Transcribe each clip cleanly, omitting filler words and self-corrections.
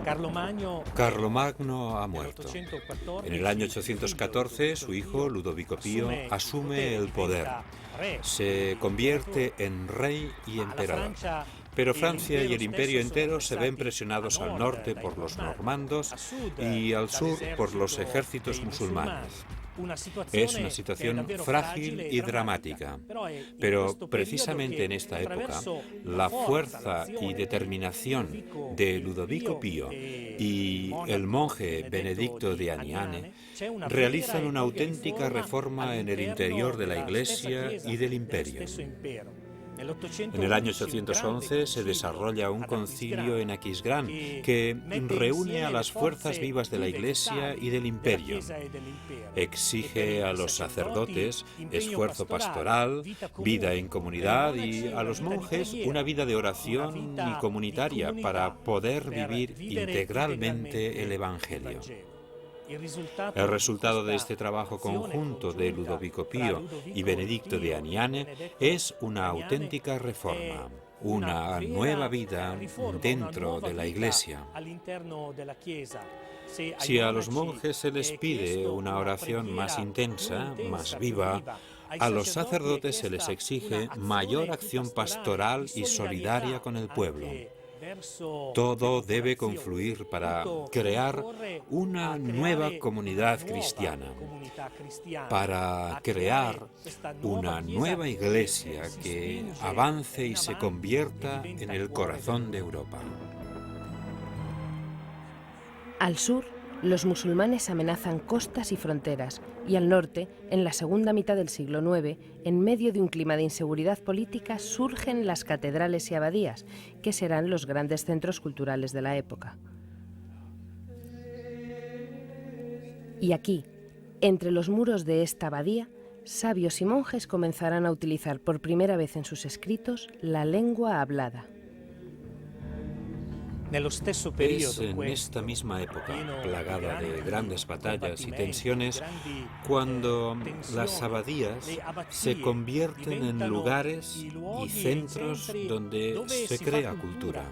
Carlomagno ha muerto. En el año 814, su hijo, Ludovico Pío, asume el poder. Se convierte en rey y emperador. Pero Francia y el imperio entero se ven presionados al norte por los normandos y al sur por los ejércitos musulmanes. Es una situación frágil y dramática, pero precisamente en esta época, la fuerza y determinación de Ludovico Pío y el monje Benedicto de Aniane realizan una auténtica reforma en el interior de la Iglesia y del imperio. En el año 811 se desarrolla un concilio en Aquisgrán que reúne a las fuerzas vivas de la Iglesia y del imperio. Exige a los sacerdotes esfuerzo pastoral, vida en comunidad y a los monjes una vida de oración y comunitaria para poder vivir integralmente el Evangelio. El resultado de este trabajo conjunto de Ludovico Pío y Benedicto de Aniane es una auténtica reforma, una nueva vida dentro de la Iglesia. Si a los monjes se les pide una oración más intensa, más viva, a los sacerdotes se les exige mayor acción pastoral y solidaria con el pueblo. Todo debe confluir para crear una nueva comunidad cristiana, para crear una nueva Iglesia que avance y se convierta en el corazón de Europa. Al sur, los musulmanes amenazan costas y fronteras, y al norte, en la segunda mitad del siglo IX, en medio de un clima de inseguridad política, surgen las catedrales y abadías, que serán los grandes centros culturales de la época. Y aquí, entre los muros de esta abadía, sabios y monjes comenzarán a utilizar por primera vez en sus escritos la lengua hablada. Es en esta misma época, plagada de grandes batallas y tensiones, cuando las abadías se convierten en lugares y centros donde se crea cultura.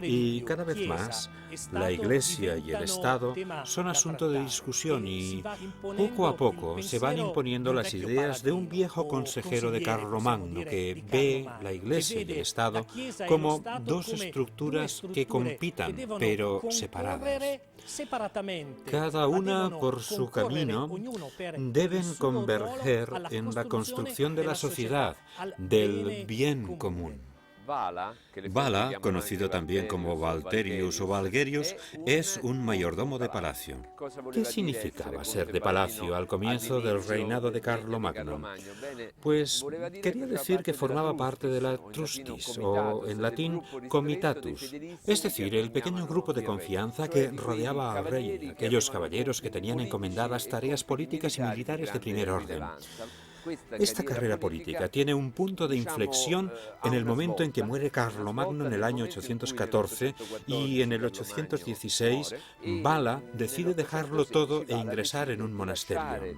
Y cada vez más, la Iglesia y el Estado son asunto de discusión y poco a poco se van imponiendo las ideas de un viejo consejero de Carlomagno que ve la Iglesia y el Estado como dos estructuras que compitan, pero separadas. Cada una por su camino deben converger en la construcción de la sociedad, del bien común. Vala, conocido también como Valterius o Valguerius, es un mayordomo de palacio. ¿Qué significaba ser de palacio al comienzo del reinado de Carlomagno? Pues quería decir que formaba parte de la trustis, o en latín comitatus, es decir, el pequeño grupo de confianza que rodeaba al rey, aquellos caballeros que tenían encomendadas tareas políticas y militares de primer orden. Esta carrera política tiene un punto de inflexión en el momento en que muere Carlomagno en el año 814 y en el 816 Vala decide dejarlo todo e ingresar en un monasterio.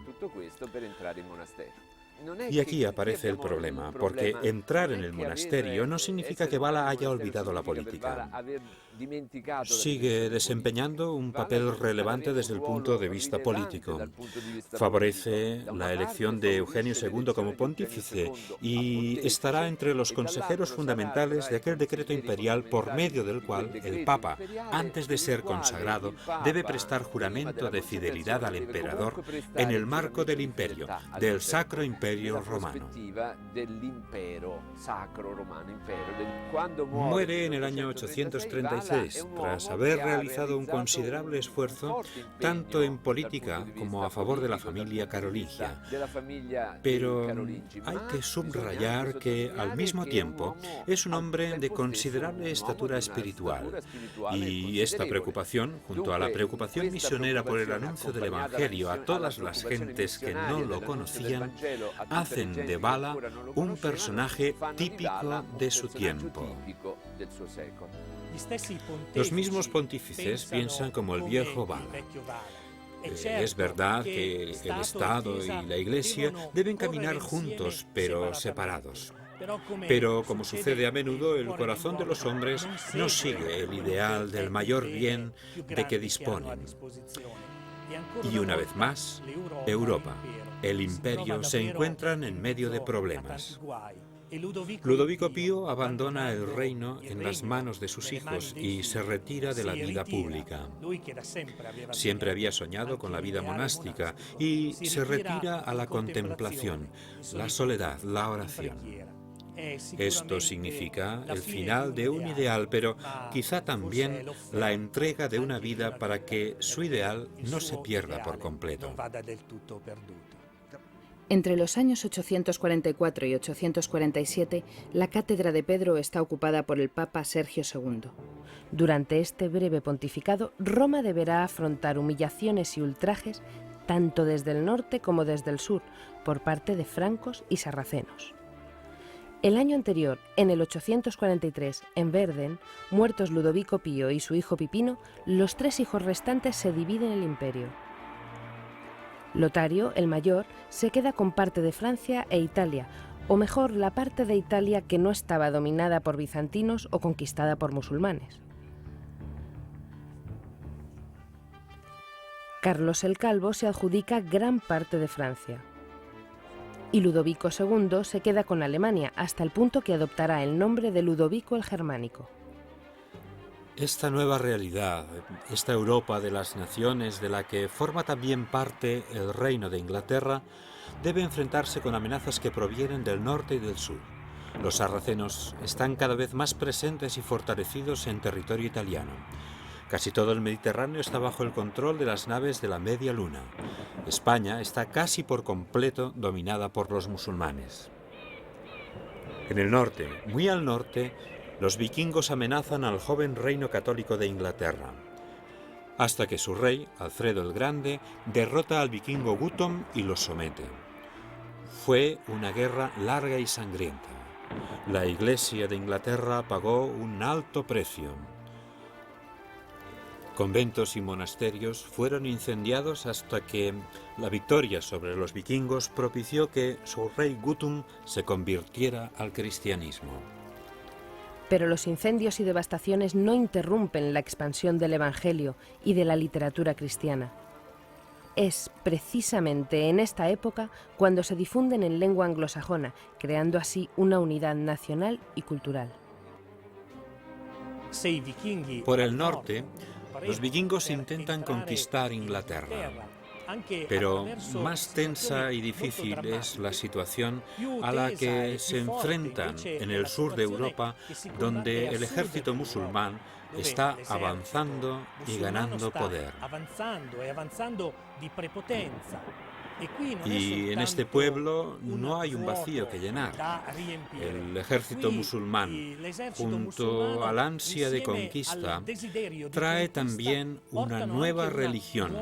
Y aquí aparece el problema, porque entrar en el monasterio no significa que Vala haya olvidado la política. Sigue desempeñando un papel relevante desde el punto de vista político. Favorece la elección de Eugenio II como pontífice y estará entre los consejeros fundamentales de aquel decreto imperial por medio del cual el Papa, antes de ser consagrado, debe prestar juramento de fidelidad al emperador en el marco del imperio, del Sacro Imperio Romano. Muere en el año 836, tras haber realizado un considerable esfuerzo tanto en política como a favor de la familia carolingia. Pero hay que subrayar que, al mismo tiempo, es un hombre de considerable estatura espiritual. Y esta preocupación, junto a la preocupación misionera por el anuncio del Evangelio a todas las gentes que no lo conocían, hacen de Vala un personaje típico de su tiempo. Los mismos pontífices piensan como el viejo Vala. Es verdad que el Estado y la Iglesia deben caminar juntos, pero separados. Pero, como sucede a menudo, el corazón de los hombres no sigue el ideal del mayor bien de que disponen. Y una vez más, Europa, el imperio, se encuentran en medio de problemas. Ludovico Pío abandona el reino en las manos de sus hijos y se retira de la vida pública. Siempre había soñado con la vida monástica y se retira a la contemplación, la soledad, la oración. Esto significa el final de un ideal, pero quizá también la entrega de una vida para que su ideal no se pierda por completo. Entre los años 844 y 847, la cátedra de Pedro está ocupada por el Papa Sergio II. Durante este breve pontificado, Roma deberá afrontar humillaciones y ultrajes tanto desde el norte como desde el sur, por parte de francos y sarracenos. El año anterior, en el 843, en Verden, muertos Ludovico Pío y su hijo Pipino, los 3 hijos restantes se dividen el imperio. Lotario, el mayor, se queda con parte de Francia e Italia, o mejor, la parte de Italia que no estaba dominada por bizantinos o conquistada por musulmanes. Carlos el Calvo se adjudica gran parte de Francia. Y Ludovico II se queda con Alemania, hasta el punto que adoptará el nombre de Ludovico el Germánico. Esta nueva realidad, esta Europa de las naciones de la que forma también parte el Reino de Inglaterra, debe enfrentarse con amenazas que provienen del norte y del sur. Los sarracenos están cada vez más presentes y fortalecidos en territorio italiano. Casi todo el Mediterráneo está bajo el control de las naves de la Media Luna. España está casi por completo dominada por los musulmanes. En el norte, muy al norte, los vikingos amenazan al joven reino católico de Inglaterra, hasta que su rey, Alfredo el Grande, derrota al vikingo Guttorm y lo somete. Fue una guerra larga y sangrienta. La Iglesia de Inglaterra pagó un alto precio. Conventos y monasterios fueron incendiados hasta que la victoria sobre los vikingos propició que su rey Guttorm se convirtiera al cristianismo. Pero los incendios y devastaciones no interrumpen la expansión del Evangelio y de la literatura cristiana. Es precisamente en esta época cuando se difunden en lengua anglosajona, creando así una unidad nacional y cultural. Por el norte, los vikingos intentan conquistar Inglaterra. Pero más tensa y difícil es la situación a la que se enfrentan en el sur de Europa, donde el ejército musulmán está avanzando y ganando poder. Y en este pueblo no hay un vacío que llenar. El ejército musulmán, junto al ansia de conquista, trae también una nueva religión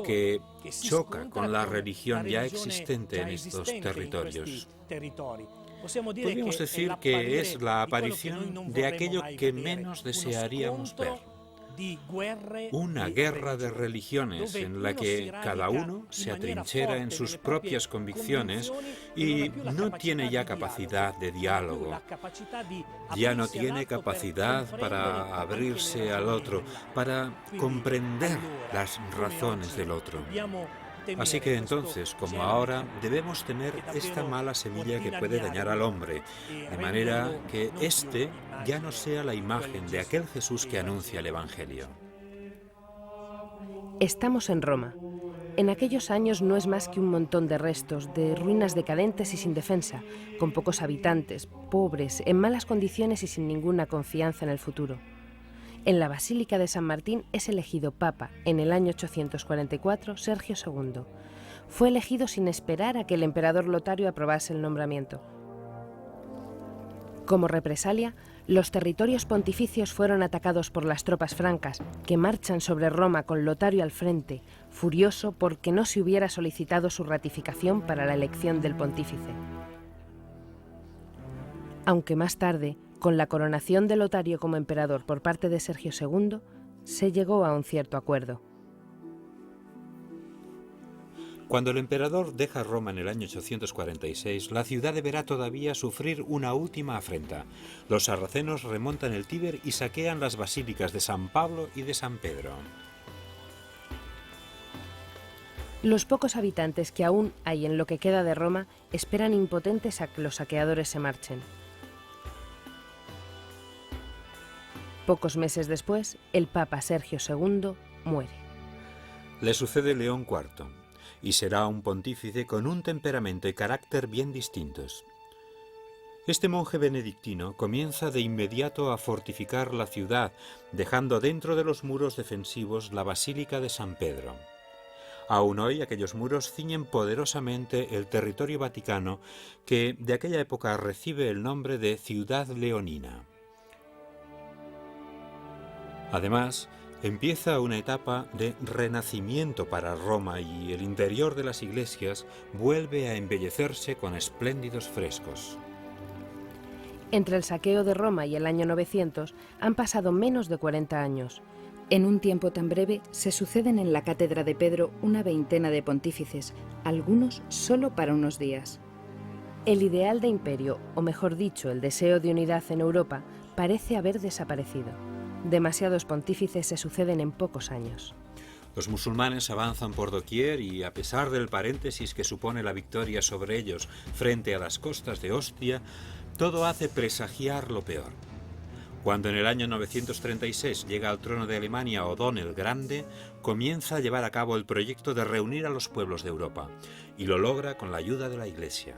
que choca con la religión ya existente en estos territorios. Podríamos decir que es la aparición de aquello que menos desearíamos ver. Una guerra de religiones en la que cada uno se atrinchera en sus propias convicciones y no tiene ya capacidad de diálogo. Ya no tiene capacidad para abrirse al otro, para comprender las razones del otro. Así que entonces, como ahora, debemos temer esta mala semilla que puede dañar al hombre, de manera que éste ya no sea la imagen de aquel Jesús que anuncia el Evangelio. Estamos en Roma. En aquellos años no es más que un montón de restos, de ruinas decadentes y sin defensa, con pocos habitantes, pobres, en malas condiciones y sin ninguna confianza en el futuro. En la Basílica de San Martín es elegido Papa, en el año 844, Sergio II. Fue elegido sin esperar a que el emperador Lotario aprobase el nombramiento. Como represalia, los territorios pontificios fueron atacados por las tropas francas, que marchan sobre Roma con Lotario al frente, furioso porque no se hubiera solicitado su ratificación para la elección del pontífice. Aunque más tarde, con la coronación de Lotario como emperador por parte de Sergio II, se llegó a un cierto acuerdo. Cuando el emperador deja Roma en el año 846, la ciudad deberá todavía sufrir una última afrenta. Los sarracenos remontan el Tíber y saquean las basílicas de San Pablo y de San Pedro. Los pocos habitantes que aún hay en lo que queda de Roma esperan impotentes a que los saqueadores se marchen. Pocos meses después, el Papa Sergio II muere. Le sucede León IV, y será un pontífice con un temperamento y carácter bien distintos. Este monje benedictino comienza de inmediato a fortificar la ciudad, dejando dentro de los muros defensivos la Basílica de San Pedro. Aún hoy aquellos muros ciñen poderosamente el territorio vaticano que de aquella época recibe el nombre de Ciudad Leonina. Además, empieza una etapa de renacimiento para Roma y el interior de las iglesias vuelve a embellecerse con espléndidos frescos. Entre el saqueo de Roma y el año 900 han pasado menos de 40 años. En un tiempo tan breve se suceden en la cátedra de Pedro una veintena de pontífices, algunos solo para unos días. El ideal de imperio, o mejor dicho, el deseo de unidad en Europa, parece haber desaparecido. Demasiados pontífices se suceden en pocos años. Los musulmanes avanzan por doquier y, a pesar del paréntesis que supone la victoria sobre ellos frente a las costas de Ostia, todo hace presagiar lo peor. Cuando en el año 936 llega al trono de Alemania Odón el Grande, comienza a llevar a cabo el proyecto de reunir a los pueblos de Europa, y lo logra con la ayuda de la Iglesia.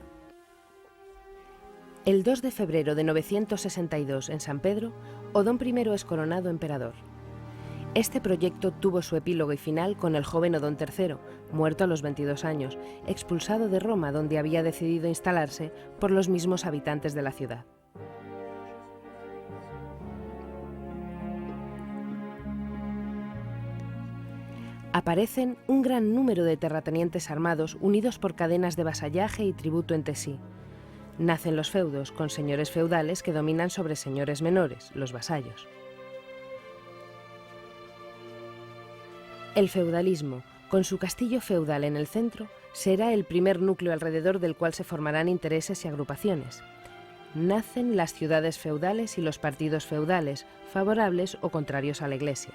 El 2 de febrero de 962, en San Pedro, Odón I es coronado emperador. Este proyecto tuvo su epílogo y final con el joven Odón III, muerto a los 22 años, expulsado de Roma, donde había decidido instalarse por los mismos habitantes de la ciudad. Aparecen un gran número de terratenientes armados unidos por cadenas de vasallaje y tributo entre sí. Nacen los feudos, con señores feudales que dominan sobre señores menores, los vasallos. El feudalismo, con su castillo feudal en el centro, será el primer núcleo alrededor del cual se formarán intereses y agrupaciones. Nacen las ciudades feudales y los partidos feudales, favorables o contrarios a la Iglesia.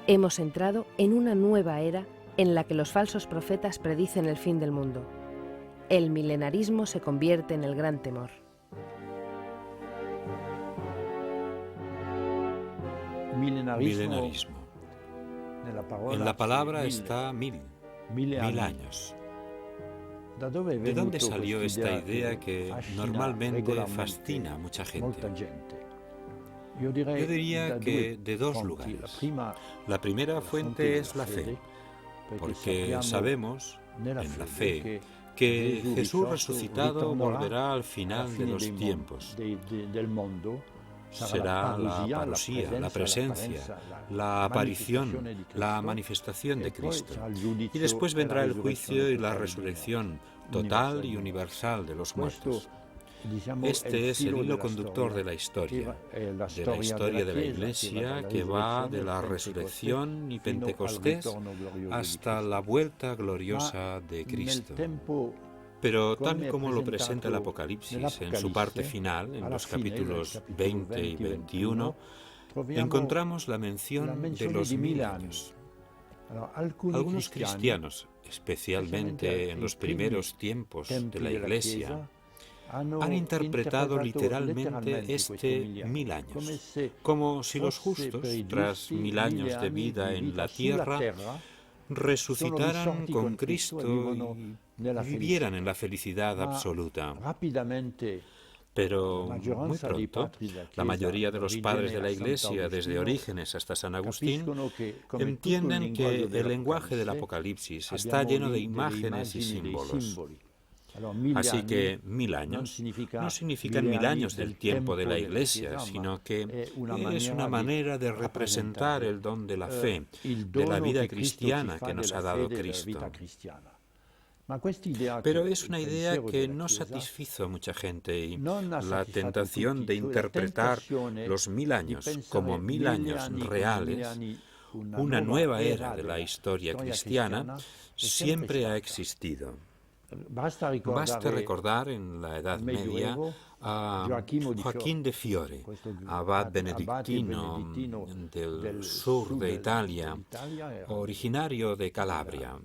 Hemos entrado en una nueva era en la que los falsos profetas predicen el fin del mundo. El milenarismo se convierte en el gran temor. Milenarismo. En la palabra está mil años. ¿De dónde salió esta idea que normalmente fascina a mucha gente? Yo diría que de dos lugares. La primera fuente es la fe, porque sabemos, en la fe, que Jesús resucitado volverá al final de los tiempos. Será la parusía, la presencia, la aparición, la manifestación de Cristo. Y después vendrá el juicio y la resurrección total y universal de los muertos. Este es el hilo conductor de la historia de la Iglesia, que va de la resurrección y Pentecostés hasta la vuelta gloriosa de Cristo. Pero tal como lo presenta el Apocalipsis en su parte final, en los capítulos 20 y 21, encontramos la mención de los 1000 años. Algunos cristianos, especialmente en los primeros tiempos de la Iglesia, han interpretado literalmente este 1000 años, como si los justos, tras 1000 años de vida en la tierra, resucitaran con Cristo y vivieran en la felicidad absoluta. Pero muy pronto, la mayoría de los padres de la Iglesia, desde Orígenes hasta San Agustín, entienden que el lenguaje del Apocalipsis está lleno de imágenes y símbolos. Así que 1000 años no significan 1000 años del tiempo de la Iglesia, sino que es una manera de representar el don de la fe, de la vida cristiana que nos ha dado Cristo. Pero es una idea que no satisfizo a mucha gente y la tentación de interpretar los 1000 años como 1000 años reales una nueva era de la historia cristiana siempre ha existido. Basta recordar en la Edad Media a Joaquín de Fiore, abad benedictino del sur de Italia, originario de Calabria.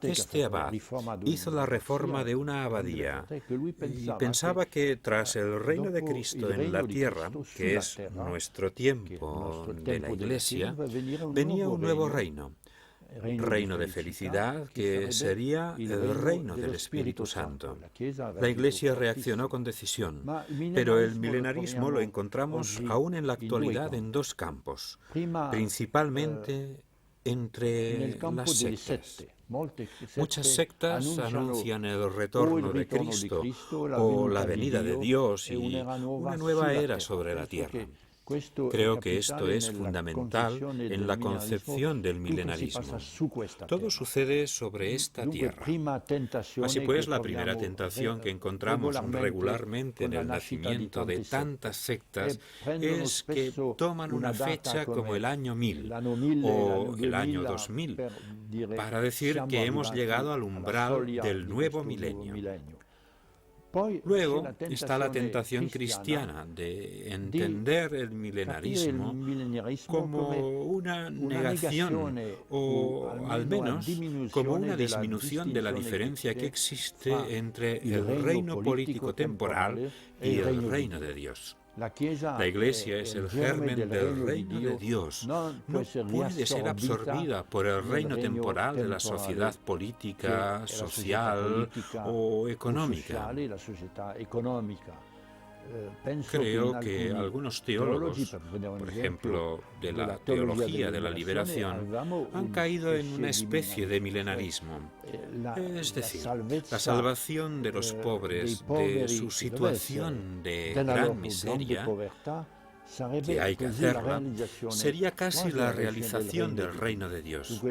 Este abad hizo la reforma de una abadía y pensaba que tras el reino de Cristo en la tierra, que es nuestro tiempo de la Iglesia, venía un nuevo reino de felicidad que sería el reino del Espíritu Santo. La Iglesia reaccionó con decisión, pero el milenarismo lo encontramos aún en la actualidad en dos campos, principalmente entre las sectas. Muchas sectas anuncian el retorno de Cristo o la venida de Dios y una nueva era sobre la tierra. Creo que esto es fundamental en la concepción del milenarismo. Todo sucede sobre esta tierra. Así pues, la primera tentación que encontramos regularmente en el nacimiento de tantas sectas es que toman una fecha como el año 1000 o el año 2000 para decir que hemos llegado al umbral del nuevo milenio. Luego está la tentación cristiana de entender el milenarismo como una negación o al menos como una disminución de la diferencia que existe entre el reino político temporal y el reino de Dios. La Iglesia es el germen del reino de Dios. No puede ser absorbida por el reino temporal de la sociedad política, social o económica. Creo que algunos teólogos, por ejemplo, de la teología de la liberación, han caído en una especie de milenarismo. Es decir, la salvación de los pobres de su situación de gran miseria, que hay que hacerla, sería casi la realización del reino de Dios.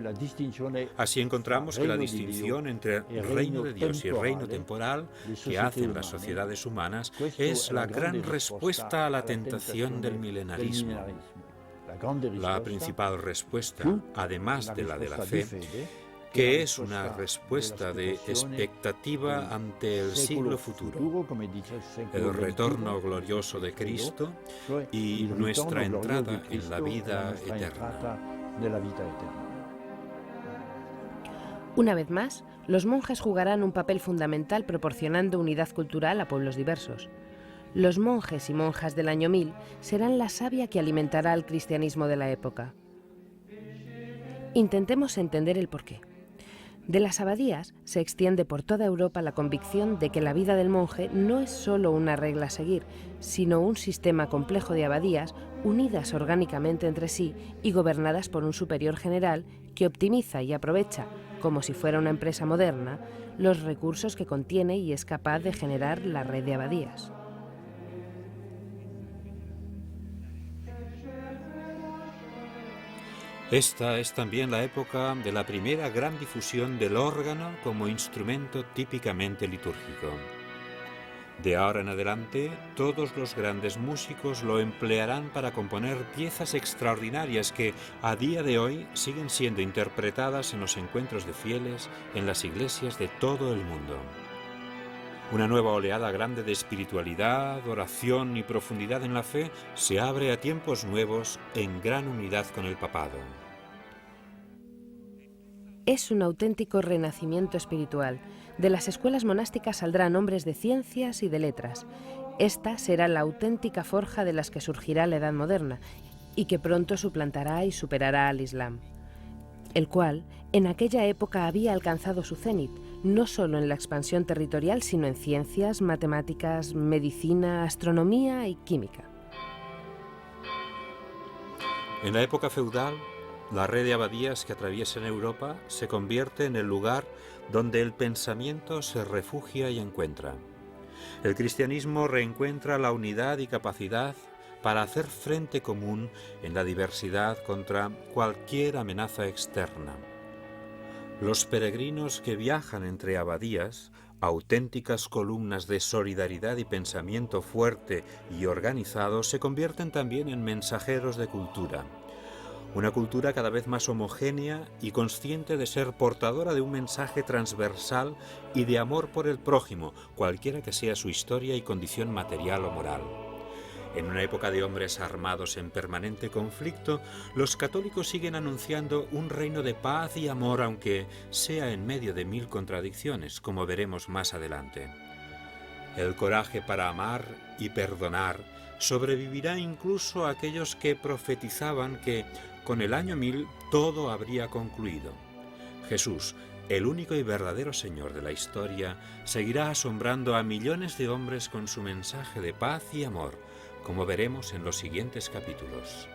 Así encontramos que la distinción entre el reino de Dios y el reino temporal que hacen las sociedades humanas es la gran respuesta a la tentación del milenarismo. La principal respuesta, además de la fe, que es una respuesta de expectativa ante el siglo futuro, el retorno glorioso de Cristo y nuestra entrada en la vida eterna. Una vez más, los monjes jugarán un papel fundamental proporcionando unidad cultural a pueblos diversos. Los monjes y monjas del año 1000 serán la savia que alimentará al cristianismo de la época. Intentemos entender el porqué. De las abadías se extiende por toda Europa la convicción de que la vida del monje no es solo una regla a seguir, sino un sistema complejo de abadías unidas orgánicamente entre sí y gobernadas por un superior general que optimiza y aprovecha, como si fuera una empresa moderna, los recursos que contiene y es capaz de generar la red de abadías. Esta es también la época de la primera gran difusión del órgano como instrumento típicamente litúrgico. De ahora en adelante, todos los grandes músicos lo emplearán para componer piezas extraordinarias que, a día de hoy, siguen siendo interpretadas en los encuentros de fieles en las iglesias de todo el mundo. Una nueva oleada grande de espiritualidad, oración y profundidad en la fe se abre a tiempos nuevos en gran unidad con el papado. Es un auténtico renacimiento espiritual. De las escuelas monásticas saldrán hombres de ciencias y de letras. Esta será la auténtica forja de las que surgirá la Edad Moderna y que pronto suplantará y superará al Islam, el cual en aquella época había alcanzado su cénit, no solo en la expansión territorial, sino en ciencias, matemáticas, medicina, astronomía y química. En la época feudal, la red de abadías que atraviesan Europa se convierte en el lugar donde el pensamiento se refugia y encuentra. El cristianismo reencuentra la unidad y capacidad para hacer frente común en la diversidad contra cualquier amenaza externa. Los peregrinos que viajan entre abadías Auténticas columnas de solidaridad y pensamiento fuerte y organizado se convierten también en mensajeros de cultura. Una cultura cada vez más homogénea y consciente de ser portadora de un mensaje transversal y de amor por el prójimo, cualquiera que sea su historia y condición material o moral. En una época de hombres armados en permanente conflicto, los católicos siguen anunciando un reino de paz y amor, aunque sea en medio de 1000 contradicciones, como veremos más adelante. El coraje para amar y perdonar sobrevivirá incluso a aquellos que profetizaban que con el año 1000 todo habría concluido. Jesús, el único y verdadero Señor de la historia, seguirá asombrando a millones de hombres con su mensaje de paz y amor, como veremos en los siguientes capítulos.